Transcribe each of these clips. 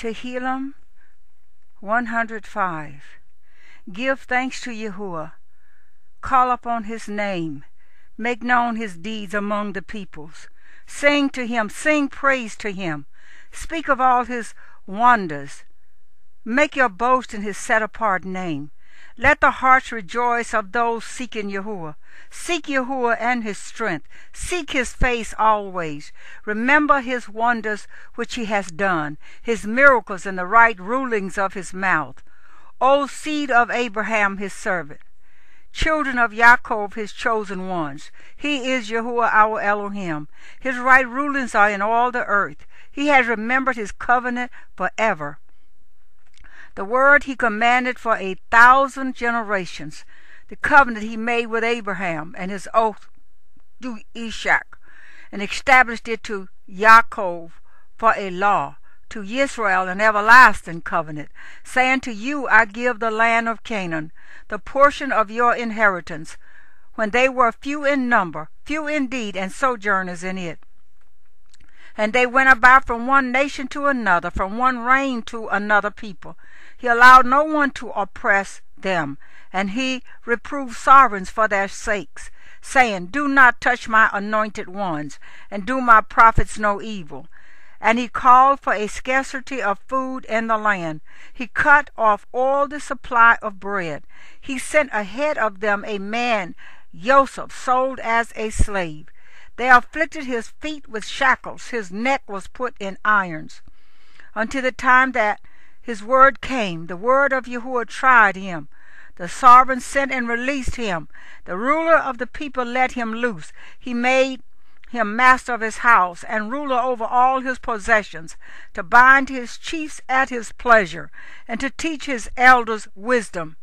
Tehillim 105. Give thanks to Yahuwah, call upon his name, make known his deeds among the peoples. Sing to him, sing praise to him, speak of all his wonders. Make your boast in his set-apart name. Let the hearts rejoice of those seeking Yahuwah. Seek Yahuwah and his strength. Seek his face always. Remember his wonders which he has done, his miracles and the right rulings of his mouth. O seed of Abraham his servant, children of Yaakov his chosen ones. He is Yahuwah our Elohim. His right rulings are in all the earth. He has remembered his covenant forever, the word he commanded for 1,000 generations, the covenant he made with Abraham, and his oath to Ishak, and established it to Yaakov for a law, to Israel an everlasting covenant, saying, to you I give the land of Canaan, the portion of your inheritance, when they were few in number, few indeed, and sojourners in it. And they went about from one nation to another, from one reign to another people. He allowed no one to oppress them, and he reproved sovereigns for their sakes, saying, do not touch my anointed ones, and do my prophets no evil. And he called for a scarcity of food in the land. He cut off all the supply of bread. He sent ahead of them a man, Joseph, sold as a slave. They afflicted his feet with shackles. His neck was put in irons, until the time that his word came. The word of Yahuwah tried him. The sovereign sent and released him. The ruler of the people let him loose. He made him master of his house, and ruler over all his possessions, to bind his chiefs at his pleasure, and to teach his elders wisdom.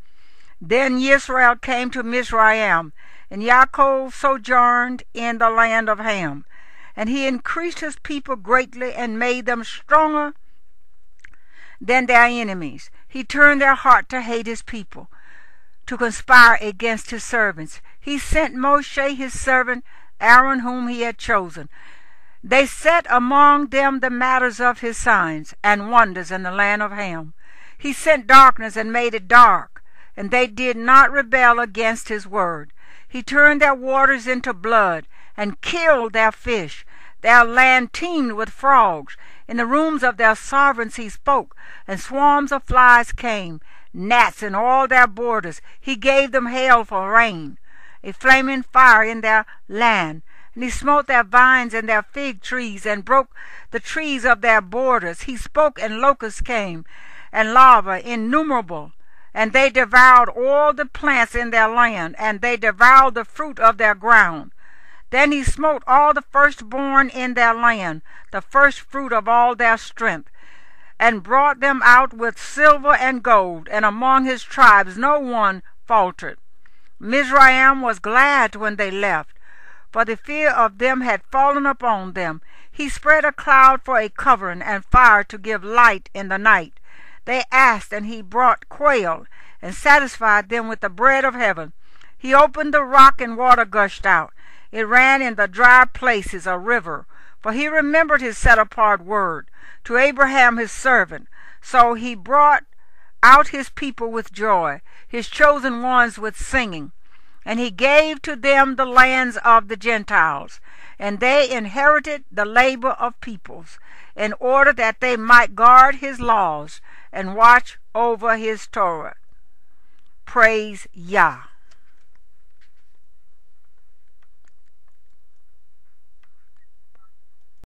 Then Israel came to Mizraim, and Yaakov sojourned in the land of Ham. And he increased his people greatly, and made them stronger than their enemies. He turned their heart to hate his people, to conspire against his servants. He sent Moshe his servant, Aaron whom he had chosen. They set among them the matters of his signs and wonders in the land of Ham. He sent darkness and made it dark, and they did not rebel against his word. He turned their waters into blood, and killed their fish. Their land teemed with frogs. In the rooms of their sovereigns he spoke, and swarms of flies came, gnats in all their borders. He gave them hail for rain, a flaming fire in their land. And he smote their vines and their fig trees, and broke the trees of their borders. He spoke, and locusts came, and lava innumerable. And they devoured all the plants in their land, and they devoured the fruit of their ground. Then he smote all the firstborn in their land, the first fruit of all their strength, and brought them out with silver and gold, and among his tribes no one faltered. Mizraim was glad when they left, for the fear of them had fallen upon them. He spread a cloud for a covering, and fire to give light in the night. They asked, and he brought quail, and satisfied them with the bread of heaven. He opened the rock, and water gushed out. It ran in the dry places, a river. For he remembered his set-apart word to Abraham his servant. So he brought out his people with joy, his chosen ones with singing. And he gave to them the lands of the Gentiles, and they inherited the labor of peoples, in order that they might guard his laws and watch over his Torah. Praise Yah.